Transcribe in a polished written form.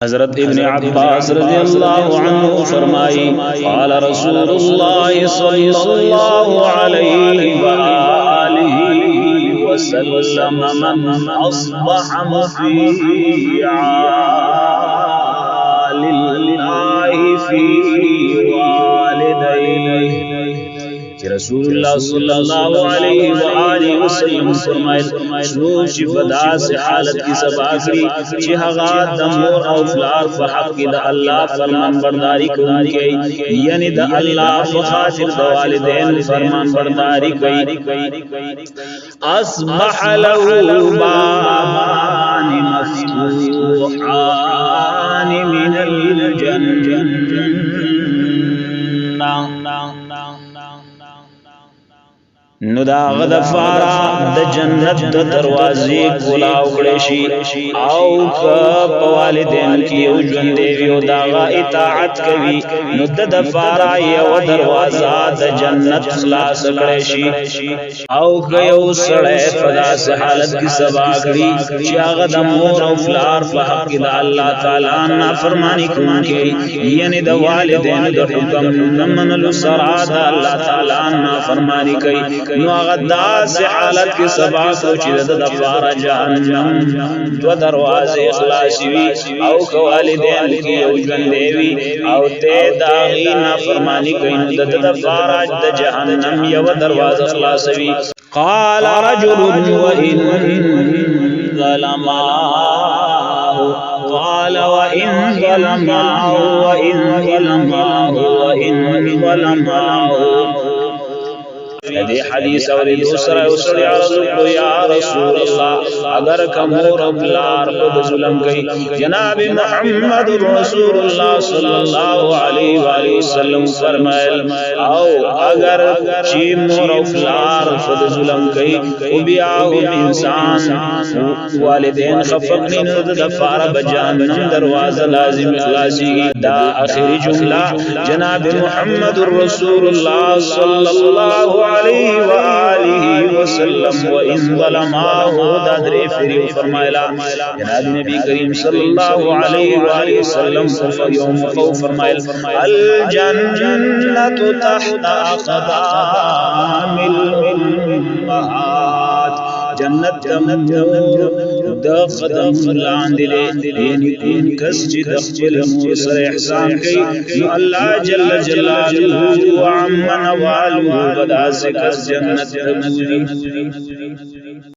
حضرت ابن عباس رضی اللہ عنہ فرمائی قال رسول اللہ صلی اللہ علیہ وآلہ وسلم من اصبح مطیعا للہ فی والدیہ کہ رسول اللہ صلی اللہ علیہ وآلہ وسلم فرمائل سوچ بدا سے حالت کی سباکری چی حغات دا مور او فلار فحق کی دا اللہ فرمان برداری کن کی یعنی دا اللہ فخاطر دا والدین فرمان برداری کی اصبح له بابان مفتوحان من الجنة نو دا غدفارا د جنت د دروازې کلاو کړي او ک والدین کی او ژوند دی او دا اطاعت کوي نو د دفارا یو دروازه د جنت خلاص کړي او ک یو سړی فدا سے حالت کی سبا کړي چې هغه د مور او فلار په حق د الله تعالی نافرمانی کوي یعنی د والدین د حکم نمنلو سره د الله تعالی نافرمانی کوي نو غدا سے حالت کی سبا کو چې د دفار جهنم دو دروازه اخلاص وی او والدین کی او ژوند دی او ته داغي نافرمانی کوي د دفار د جهنم یو دروازه اخلاص وی قال رجل وان ظلما قال وان ظلما وان ظلما وان ظلما دی حدیث اور دوسرا اسڑی عرض کو یا رسول اللہ اگر کمور بلار خود ظلم گئی جناب محمد رسول اللہ صلی اللہ علیہ وآلہ وسلم فرمائل او اگر چی مور بلار خود ظلم گئی او بیاو انسان والدین خفقنی ند دفار بجانم دروازہ لازم اخلاصی دا آخری جملہ جناب محمد رسول اللہ صلی اللہ علیہ وآلہ وسلم وَإِن ظَلَمَاهُ دادرے فری فرمائلا جناب نبی کریم صلی اللہ علیہ وآلہ وسلم یوم قو فرمائل الجنت تحت اقدام الامہات جنت دمور دا قدم لاندلے یعنی کون کس جی دخل مور سر احسان کی نو اللہ جل جلالہ وعمن والو بدا سے کس جنت دموری